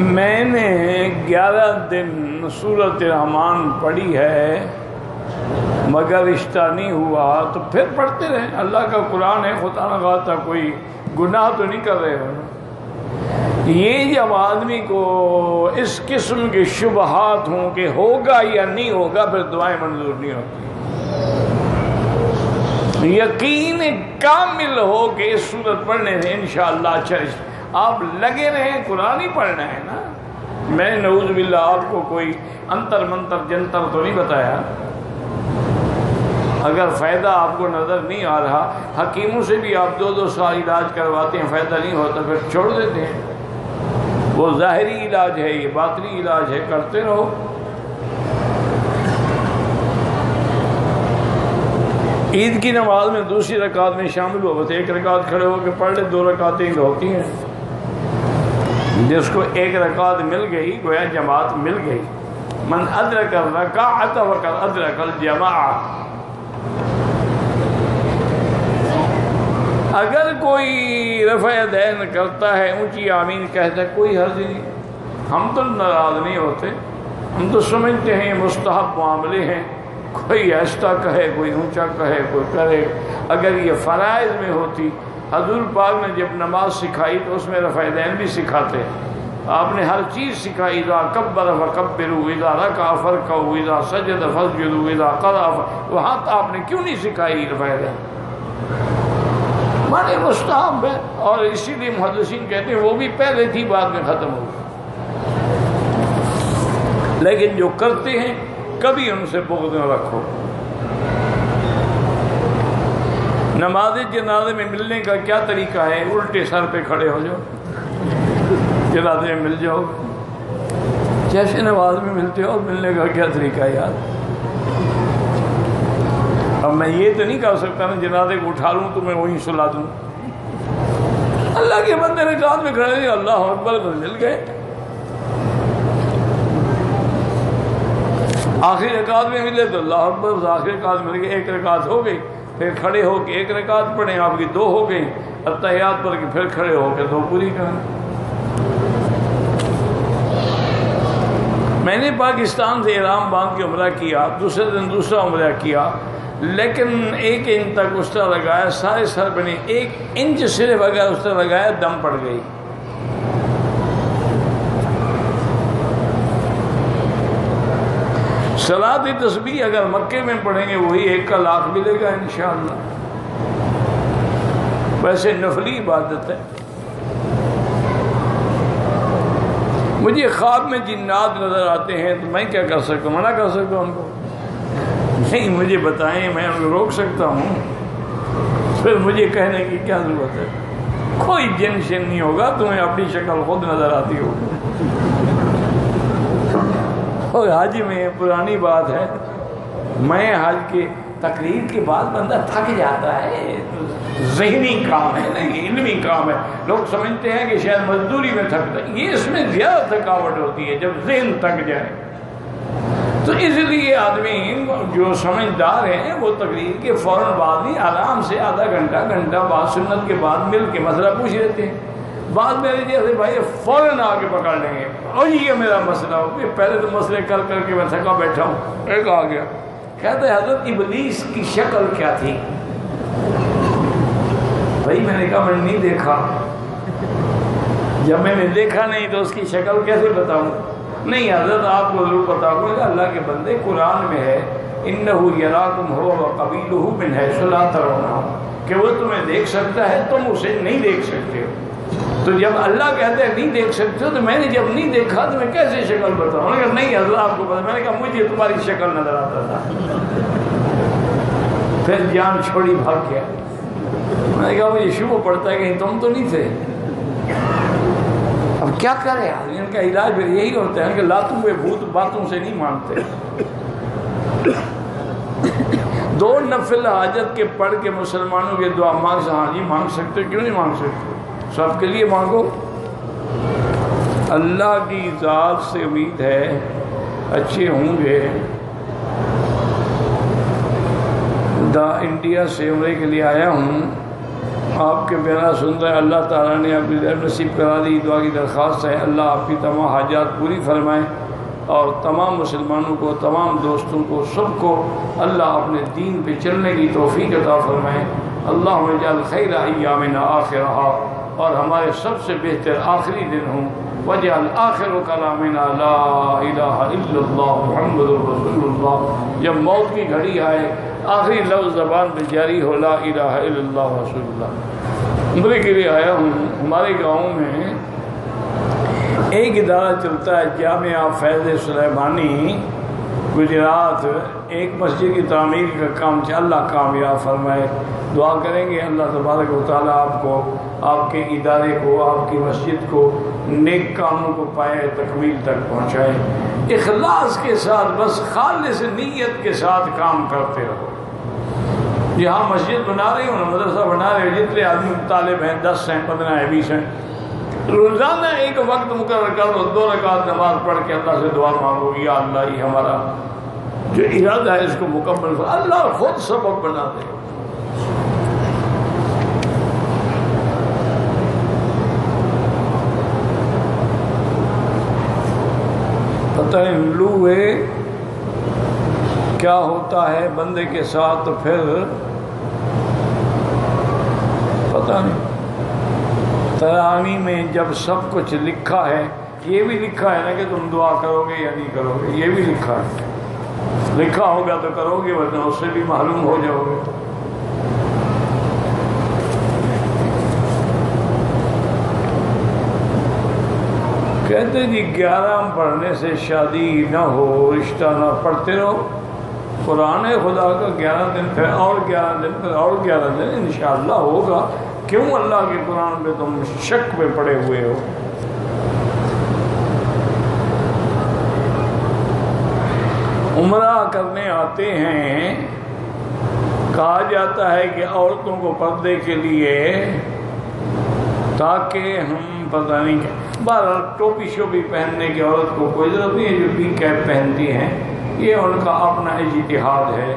میں نے 11 دن سورۃ رحمان پڑھی ہے مگر رشتہ نہیں ہوا، تو پھر پڑھتے رہیں، اللہ کا قرآن ہے، خدا نہ خواستہ کوئی گناہ تو نہیں کر رہے ہو نا۔ یہ جب آدمی کو اس قسم کے شبہات ہوں کہ ہوگا یا نہیں ہوگا، پھر دعائیں منظور نہیں ہوتی۔ یقین کامل ہو کہ اس صورت پڑھنے سے انشاءاللہ اچھا، آپ لگے رہیں، قرآن ہی پڑھنا ہے نا۔ میں نعوذ باللہ آپ کو کوئی انتر منتر جنتر تو نہیں بتایا۔ اگر فائدہ آپ کو نظر نہیں آ رہا، حکیموں سے بھی آپ 2 سال علاج کرواتے ہیں، فائدہ نہیں ہوتا، پھر چھوڑ دیتے ہیں۔ وہ ظاہری علاج ہے، یہ باطنی علاج ہے، کرتے رہو۔ عید کی نماز میں دوسری رکعت میں شامل ہو، بس 1 رکعت کھڑے ہو کے پڑھ لے، 2 رکعتیں ہی ہوتی ہیں۔ جس کو 1 رکعت مل گئی گویا جماعت مل گئی۔ من ادرک الرکعۃ فقد ادرک الجماعۃ۔ اگر کوئی رفع یدین کرتا ہے، اونچی آمین کہتا ہے، کوئی حرج نہیں، ہم تو ناراض نہیں ہوتے، ہم تو سمجھتے ہیں یہ مستحب معاملے ہیں، کوئی ایسا کہے، کوئی اونچا کہے، کوئی کرے۔ اگر یہ فرائض میں ہوتی، حضور پاک نے جب نماز سکھائی تو اس میں رفع یدین بھی سکھاتے، آپ نے ہر چیز سکھائی۔ اذا کبر فکبروا، اذا رکع فرکعوا، اذا سجد فاسجدوا، اذا قرأ، وہاں آپ نے کیوں نہیں سکھائی رفع یدین؟ مانے مستحب ہے، اور اسی لیے محدثین کہتے ہیں وہ بھی پہلے تھی، بعد میں ختم ہو گئی۔ لیکن جو کرتے ہیں کبھی ان سے بغض نہ رکھو۔ نماز جنازے میں ملنے کا کیا طریقہ ہے؟ الٹے سر پہ کھڑے ہو جاؤ، جنازے میں مل جاؤ، جیسے نماز میں ملتے ہو۔ ملنے کا کیا طریقہ ہے یار؟ اب میں یہ تو نہیں کہہ سکتا نا جنازے کو اٹھا لوں تو میں وہیں سلا دوں۔ اللہ کے بندے رکعت میں کھڑے، اللہ اکبر، مل گئے۔ آخری رکعت میں ملے تو اللہ اکبر، آخری رکعت مل گئے، 1 رکعت ہو گئی، پھر کھڑے ہو کے 1 رکعت پڑھیں، آپ کی 2 ہو گئی، اتحیات پڑھ کے پھر کھڑے ہو کے 2 پوری کریں۔ میں نے پاکستان سے احرام باندھ کے عمرہ کیا، دوسرے دن دوسرا عمرہ کیا، لیکن 1 انچ تک اس طرح لگایا، سارے سر پہ نہیں، 1 انچ صرف اگر اس طرح لگایا دم پڑ گئی۔ صلاۃ تسبیح اگر مکے میں پڑھیں گے وہی 1 کا لاکھ ملے گا انشاءاللہ۔ ویسے نفلی عبادت ہے۔ مجھے خواب میں جنات نظر آتے ہیں تو میں کیا کر سکتا ہوں؟ منع کر سکتا ہوں ان کو؟ نہیں، مجھے بتائیں، میں ان کو روک سکتا ہوں؟ پھر مجھے کہنے کی کیا ضرورت ہے؟ کوئی جن شن نہیں ہوگا، تمہیں اپنی شکل خود نظر آتی ہوگی۔ اور حج میں پرانی بات ہے، میں حج کے تقریر کے بعد بندہ تھک جاتا ہے، ذہنی کام ہے نہیں، علمی کام ہے۔ لوگ سمجھتے ہیں کہ شاید مزدوری میں تھکتا ہے، یہ اس میں زیادہ تھکاوٹ ہوتی ہے جب ذہن تھک جائے۔ تو اس لیے آدمی جو سمجھدار ہیں وہ تقریر کے فوراً بعد نہیں، آرام سے آدھا گھنٹہ بعد سنت کے بعد مل کے مسئلہ پوچھ لیتے ہیں۔ بعد میرے جیسے بھائی فوراً آ کے پکڑ لیں گے، اور یہ میرا مسئلہ ہو، پہلے تو مسئلے کر کے میں تھکا بیٹھا ہوں، ایک آ گیا کہتے ہیں حضرت ابلیس کی شکل کیا تھی؟ بھائی میں نے کہا میں نے نہیں دیکھا، جب میں نے دیکھا نہیں تو اس کی شکل کیسے بتاؤں؟ نہیں حضرت آپ کو ضرور پتا ہوگا، اللہ کے بندے قرآن میں ہے اِنَّهُ يَرَاكُمْ هُوَ وَقَبِيلُهُ مِنْ حَيْثُ لَا تَرَوْنَهُمْ، کہ وہ تمہیں دیکھ سکتا ہے، تم اسے نہیں دیکھ سکتے ہو۔ تو جب اللہ کہتے ہیں نہیں دیکھ سکتے ہو، تو میں نے جب نہیں دیکھا تو میں کیسے شکل بتاؤں؟ انہوں نے کہا نہیں حضرت آپ کو پتا۔ میں نے کہا مجھے تمہاری شکل نظر آتا تھا۔ پھر جان چھوڑی بھاگ گیا۔ میں نے کہا مجھے شبہ پڑتا ہے کہ تم تو نہیں تھے۔ اب کیا کرے آدمی؟ ان کا علاج پھر یہی ہوتا ہے کہ لاتوں پہ بھوت باتوں سے نہیں مانتے۔ 2 نفل حاجت کے پڑھ کے مسلمانوں کے دعا مانگ سکتے؟ ہاں جی مانگ سکتے، کیوں نہیں مانگ سکتے؟ سب کے لیے مانگو۔ اللہ کی ذات سے امید ہے اچھے ہوں گے۔ انڈیا سے عمرے کے لیے آیا ہوں، آپ کے بیان سن رہے ہیں، اللہ تعالیٰ نے آپ کی نصیب کرا دی، دعا کی درخواست ہے اللہ آپ کی تمام حاجات پوری فرمائیں، اور تمام مسلمانوں کو، تمام دوستوں کو، سب کو اللہ اپنے دین پہ چلنے کی توفیق عطا فرمائیں۔ اللہم اجعل خیر ایامنا آخرہا، اور ہمارے سب سے بہتر آخری دن ہوں، وجعل آخر کلامنا لا الہ الا اللہ محمد رسول اللہ، جب موت کی گھڑی آئے آخری لفظ زبان پہ جاری ہو لا الہ الا اللہ رسول اللہ۔ عمرے کے لیے آیا ہوں، ہمارے گاؤں میں ایک ادارہ چلتا ہے جامعہ فیض سلیمانی گجرات، ایک مسجد کی تعمیر کا کام چل، اللہ کامیاب فرمائے، دعا کریں گے اللہ تبارک و تعالیٰ آپ کو، آپ کے ادارے کو، آپ کی مسجد کو نیک کاموں کو پائے، تکمیل تک پہنچائے، اخلاص کے ساتھ، بس خالص نیت کے ساتھ کام کرتے رہو۔ یہاں مسجد بنا رہے ہو، مدرسہ بنا رہے ہو، جتنے آدمی طالب ہیں، 10 ہیں، 15 ہیں، 20 ہیں، روزانہ ایک وقت مقرر کر لو، 2 رکعت نماز پڑھ کے اللہ سے دعا مانگو، یا اللہ یہ ہمارا جو ارادہ ہے اس کو مکمل کر، اللہ خود سبب بنا دے۔ پتہ نہیں لوہے کیا ہوتا ہے بندے کے ساتھ، تو پھر پتہ نہیں۔ ترانی میں جب سب کچھ لکھا ہے، یہ بھی لکھا ہے نا کہ تم دعا کرو گے یا نہیں کرو گے، یہ بھی لکھا ہے، لکھا ہوگا تو کرو گے، ورنہ اس سے بھی معلوم ہو جاؤ گے۔ کہتے جی 11 پڑھنے سے شادی نہ ہو، رشتہ نہ، پڑھتے رہو قرآن خدا کا، 11 دن پھر اور 11 دن پھر اور 11 دن، انشاءاللہ ہوگا۔ کیوں اللہ کے قرآن پہ تم شک پہ پڑے ہوئے ہو؟ عمرہ کرنے آتے ہیں، کہا جاتا ہے کہ عورتوں کو پردے کے لیے، تاکہ ہم پتہ نہیں کیا، بہرحال ٹوپی شوپی پہننے کی عورت کو کوئی ضرورت نہیں ہے، جو بھی کیپ پہنتی ہیں یہ ان کا اپنا اجتہاد ہے،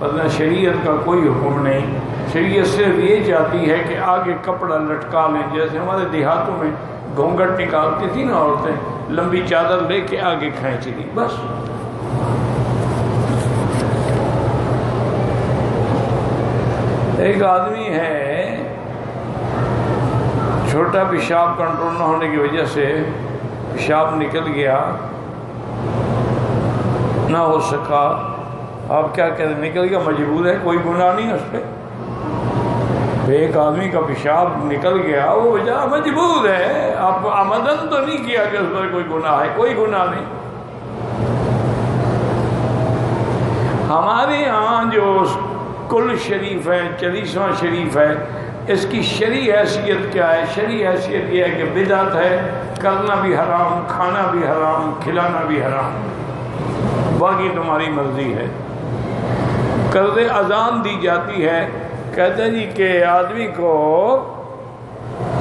ورنہ شریعت کا کوئی حکم نہیں۔ شریعت صرف یہ چاہتی ہے کہ آگے کپڑا لٹکا لیں، جیسے ہمارے دیہاتوں میں گھونگھٹ نکالتی تھی نا عورتیں، لمبی چادر لے کے آگے کھینچ لی، بس۔ ایک آدمی ہے، چھوٹا پیشاب کنٹرول نہ ہونے کی وجہ سے پیشاب نکل گیا، نہ ہو سکا، آپ کیا کہتے ہیں، نکل گیا، مجبور ہے، کوئی گناہ نہیں اس پہ۔ ایک آدمی کا پیشاب نکل گیا، وہ بیچارہ مجبور ہے، آپ آمدن تو نہیں کیا کہ اس پر کوئی گناہ ہے، کوئی گناہ نہیں۔ ہمارے ہاں جو کل شریف ہے، 40واں شریف ہے، اس کی شرعی حیثیت کیا ہے؟ شرعی حیثیت یہ ہے کہ بدعت ہے، کرنا بھی حرام، کھانا بھی حرام، کھلانا بھی حرام، باقی تمہاری مرضی ہے۔ قرض اذان دی جاتی ہے، کہتے ہیں جی کہ آدمی کو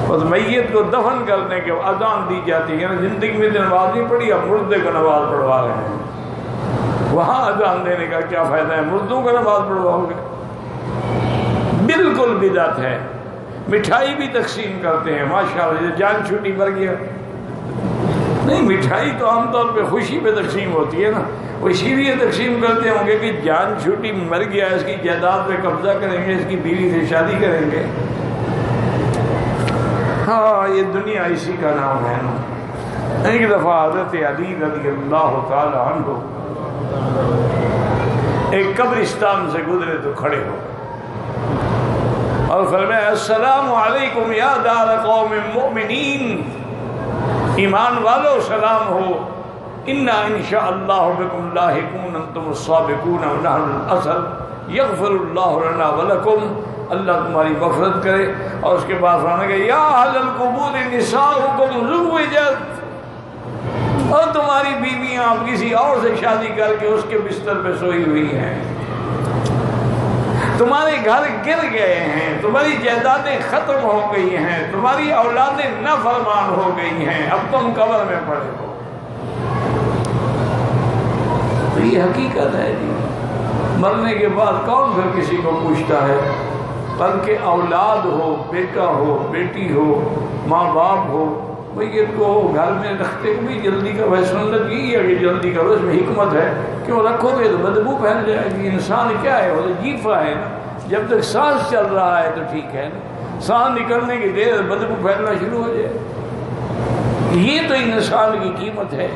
اس میت کو دفن کرنے کے اذان دی جاتی ہے، زندگی میں نماز نہیں پڑھی، اب مردے کو نماز پڑھوا رہے ہیں، وہاں اذان دینے کا کیا فائدہ ہے، مردوں کو نماز پڑھواؤ گے؟ بالکل بدعت ہے۔ مٹھائی بھی تقسیم کرتے ہیں، ماشاءاللہ، جان چھوٹی مر گیا، نہیں، مٹھائی تو عام طور پہ خوشی پہ تقسیم ہوتی ہے نا، وہ اسی لیے تقسیم کرتے ہوں گے کہ جان چھوٹی مر گیا، اس کی جائیداد پہ قبضہ کریں گے، اس کی بیوی سے شادی کریں گے۔ ہاں، یہ دنیا اسی کا نام ہے نا۔ ایک دفعہ حضرت علی رضی اللہ تعالی عنہ ایک قبرستان سے گزرے تو کھڑے ہو اور فرمایا السلام علیکم یا دار قوم مؤمنین، ایمان والو سلام ہو، انا انشاءاللہ بکم لاحقون انتم السابقون ونحن الاصل یغفر اللہ لنا ولکم، اللہ تمہاری مغفرت کرے۔ اور اس کے بعد فرمایا کہ یا اہل القبور نساؤکم زوجت، اور تمہاری بیویاں اب کسی اور سے شادی کر کے اس کے بستر پہ سوئی ہوئی ہیں، تمہارے گھر گر گئے ہیں، تمہاری جائیدادیں ختم ہو گئی ہیں، تمہاری اولادیں نافرمان ہو گئی ہیں، اب تم قبر میں پڑے ہو۔ تو یہ حقیقت ہے جی، مرنے کے بعد کون پھر کسی کو پوچھتا ہے؟ بلکہ اولاد ہو، بیٹا ہو، بیٹی ہو، ماں باپ ہو، بھئی یہ تو گھر میں رکھتے بھی جلدی کا سنت یہی ہے کہ جلدی کرو، اس میں حکمت ہے، کیوں رکھو گے تو بدبو پھیل جائے گی۔ انسان کیا ہے، وہ تو جیفا ہے نا، جب تک سانس چل رہا ہے تو ٹھیک ہے نا، سانس نکلنے کی دیر بدبو پھیلنا شروع ہو جائے۔ یہ تو انسان کی قیمت ہے۔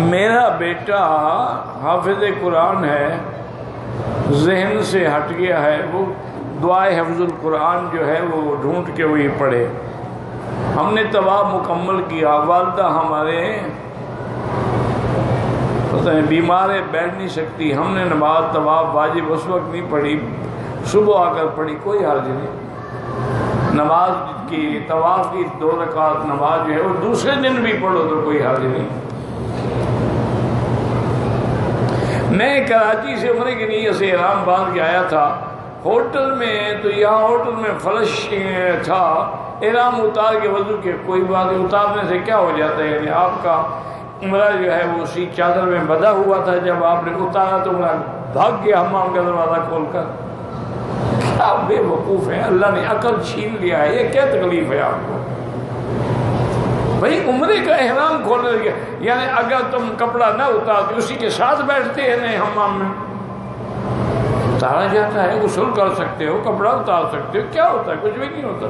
میرا بیٹا حافظ قرآن ہے، ذہن سے ہٹ گیا ہے، وہ دعائے حفظ القرآن جو ہے وہ ڈھونڈ کے وہی پڑھے۔ ہم نے طواف مکمل کیا، والدہ ہمارے پتہ ہے بیمار ہے، بیٹھ نہیں سکتی، ہم نے نماز طواف واجب اس وقت نہیں پڑھی، صبح آ کر پڑھی، کوئی حرج نہیں۔ نماز کی طواف کی 2 رکعت نماز جو ہے وہ دوسرے دن بھی پڑھو تو کوئی حرج نہیں۔ میں کراچی سے عمرے کے نیت سے احرام باندھ کے آیا تھا، ہوٹل میں تو یہاں ہوٹل میں فلش تھا، احرام اتار کے وضو کے، کوئی بات اتارنے سے کیا ہو جاتا ہے، یعنی آپ کا عمرہ جو ہے وہ اسی چادر میں بندھا ہوا تھا، جب آپ نے اتارا تو عمرہ بھاگ گیا حمام کا دروازہ کھول کر۔ کیا بے وقوف ہے، اللہ نے عقل چھین لیا ہے، یہ کیا تکلیف ہے آپ کو؟ بھئی عمرے کا احرام کھولنے لگے، یعنی اگر تم کپڑا نہ اتارتے اسی کے ساتھ بیٹھتے ہیں نہیں حمام میں، اتارا جاتا ہے، غسل کر سکتے ہو، کپڑا اتار سکتے ہو، کیا ہوتا ہے؟ کچھ بھی نہیں ہوتا۔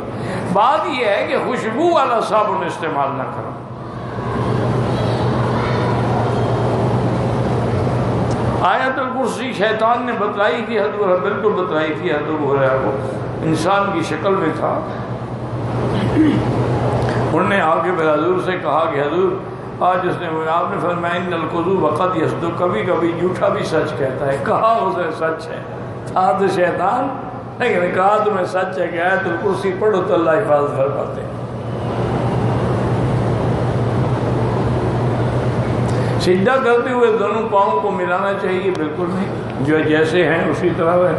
بات یہ ہے کہ خوشبو والا صابن استعمال نہ کرو۔ آیت الکرسی شیطان نے بتلائی تھی، حضور بالکل بتلائی تھی، حضور ہو رہا وہ انسان کی شکل میں تھا۔ انہوں نے آگے پھر حضور سے کہا کہ حضور آج اس نے آپ نے فرمایا ان القذو وقت یصدق، کبھی کبھی جھوٹا بھی سچ کہتا ہے، کہا اسے سچ ہے، تھا تو شیطان لیکن کہا تمہیں سچ ہے کہ آیت الکرسی پڑھو تو اللہ حفاظت فرماتے ہیں۔ سجدہ کرتے ہوئے دونوں پاؤں کو ملانا چاہیے، بالکل نہیں، جو جیسے ہیں اسی طرح ہے۔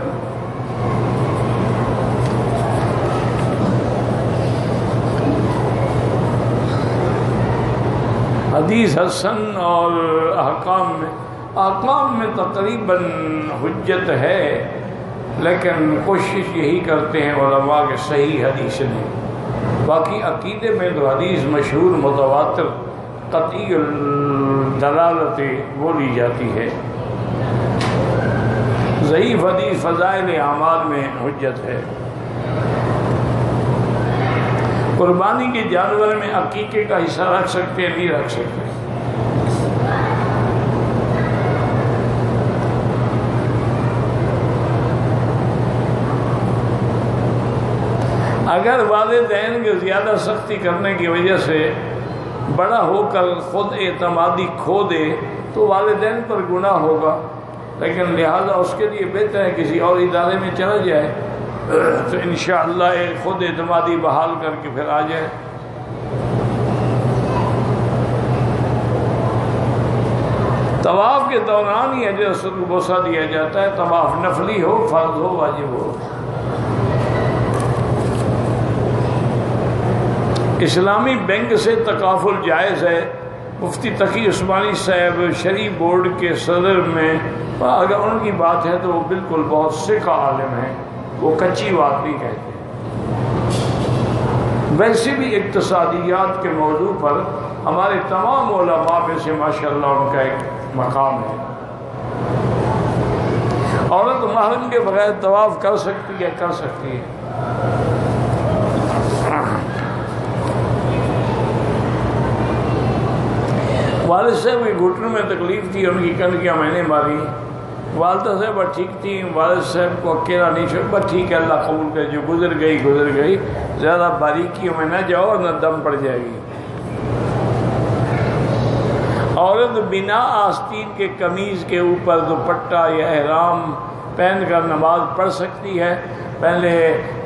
حدیث حسن اور احکام میں تقریباً حجت ہے، لیکن کوشش یہی کرتے ہیں علماء کہ صحیح حدیث نہیں۔ باقی عقیدے میں تو حدیث مشہور متواتر قطعی الدلالت وہ لی جاتی ہے، ضعیف حدیث فضائل اعمال میں حجت ہے۔ قربانی کے جانور میں عقیقے کا حصہ رکھ سکتے ہیں، نہیں رکھ سکتے۔ اگر والدین کے زیادہ سختی کرنے کی وجہ سے بڑا ہو کر خود اعتمادی کھو دے تو والدین پر گناہ ہوگا، لیکن لہذا اس کے لیے بہتر ہے کسی اور ادارے میں چلا جائے تو انشاءاللہ خود اعتمادی بحال کر کے پھر آ جائے۔ طواف کے دوران ہی اجر اسد کو بوسہ دیا جاتا ہے، طواف نفلی ہو، فرض ہو، واجب ہو۔ اسلامی بینک سے تکافل جائز ہے۔ مفتی تقی عثمانی صاحب شریع بورڈ کے صدر میں، اگر ان کی بات ہے تو وہ بالکل بہت سکھا عالم ہیں، وہ کچی بات نہیں کہتے۔ ویسے بھی اقتصادیات کے موضوع پر ہمارے تمام علماء میں سے ماشاءاللہ ان کا ایک مقام ہے۔ عورت محرم کے بغیر طواف کر سکتی ہے، کر سکتی ہے۔ والد صاحب کے گھٹنوں میں تکلیف تھی، ان کی کنکیاں میں نے ماری، والدہ صاحب ٹھیک تھی، والد صاحب کو اکیلا نہیں چھوڑ، بس ٹھیک ہے اللہ قبول کرے، جو گزر گئی، زیادہ باریکیوں میں نہ جاؤ اور نہ دم پڑ جائے گی۔ عورت بنا آستین کے قمیض کے اوپر دوپٹہ یا احرام پہن کر نماز پڑھ سکتی ہے۔ پہلے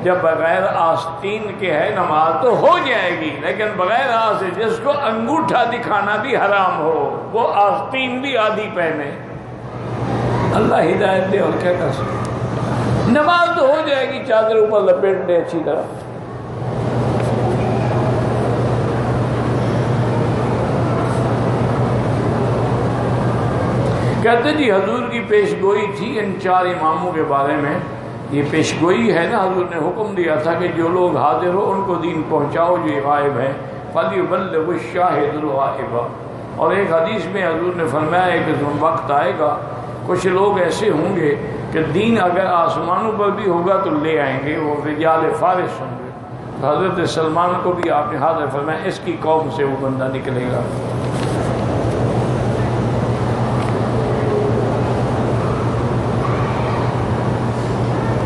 جب بغیر آستین کے ہے نماز تو ہو جائے گی، لیکن بغیر آستین جس کو انگوٹھا دکھانا بھی حرام ہو وہ آستین بھی آدھی پہنے، اللہ ہدایت دے، اور کیا کر سکتے۔ نماز تو ہو جائے گی، چادر اوپر لپیٹ دے اچھی طرح۔ کہتے جی حضور کی پیش گوئی تھی ان 4 اماموں کے بارے میں. یہ پیش گوئی ہے نا، حضور نے حکم دیا تھا کہ جو لوگ حاضر ہو ان کو دین پہنچاؤ جو غائب ہیں. فَلْيُبَلِّغِ الشَّاهِدُ الْغَائِبَ. اور ایک حدیث میں حضور نے فرمایا کہ وقت آئے گا کچھ لوگ ایسے ہوں گے کہ دین اگر آسمانوں پر بھی ہوگا تو لے آئیں گے، وہ رجال فارس ہوں گے. حضرت سلمان کو بھی آپ نے حاضر فرمایا اس کی قوم سے وہ بندہ نکلے گا.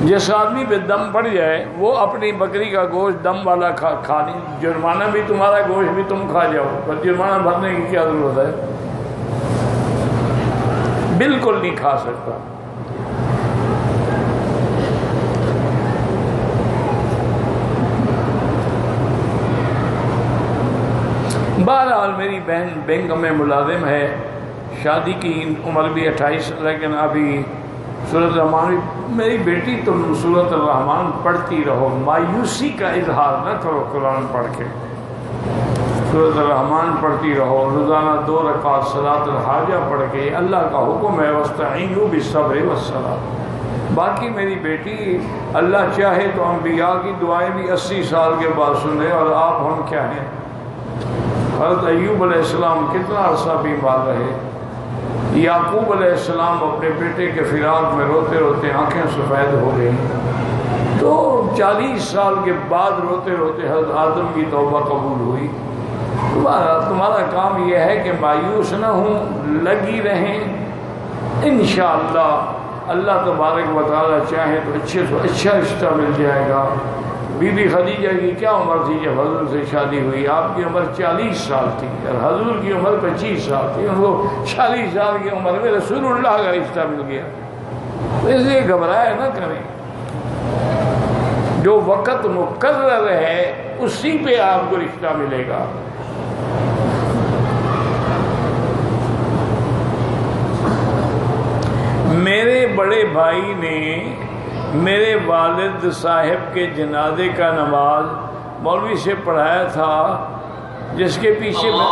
جس آدمی پہ دم پڑ جائے وہ اپنی بکری کا گوشت دم والا کھا نہیں. جرمانہ بھی تمہارا گوشت بھی تم کھا جاؤ، پر جرمانہ بھرنے کی کیا ضرورت ہے؟ بالکل نہیں کھا سکتا. بہرحال میری بہن بینک میں ملازم ہے، شادی کی عمر بھی 28، لیکن ابھی سورۃ الرحمن. میری بیٹی تم سورۃ الرحمن پڑھتی رہو، مایوسی کا اظہار نہ کرو. قرآن پڑھ کے سورۃ الرحمن پڑھتی رہو، روزانہ 2 رکعت صلاۃ الحاجہ پڑھ کے. اللہ کا حکم ہے وَاسْتَعِینُوا بِالصَّبْرِ وَالصَّلَاۃِ. باقی میری بیٹی اللہ چاہے تو انبیاء کی دعائیں بھی 80 سال کے بعد سنے. اور آپ ہم کیا ہیں؟ حضرت ایوب علیہ السلام کتنا عرصہ بیمار رہے. یعقوب علیہ السلام اپنے بیٹے کے فراق میں روتے روتے آنکھیں سفید ہو گئیں، تو 40 سال کے بعد روتے روتے حضرت آدم کی توبہ قبول ہوئی. تمہارا کام یہ ہے کہ مایوس نہ ہوں، لگی رہیں. انشاءاللہ اللہ تبارک و تعالیٰ چاہے تو اچھے سے اچھا رشتہ مل جائے گا. بی بی خدیجہ کی کیا عمر تھی جب حضور سے شادی ہوئی؟ آپ کی عمر 40 سال تھی اور حضور کی عمر 25 سال تھی. ان کو 40 سال کی عمر میں رسول اللہ کا رشتہ مل گیا. اس لیے گھبرائے نہ کریں، جو وقت مقرر ہے اسی پہ آپ کو رشتہ ملے گا. میرے بڑے بھائی نے میرے والد صاحب کے جنازے کا نماز مولوی سے پڑھایا تھا، جس کے پیچھے میں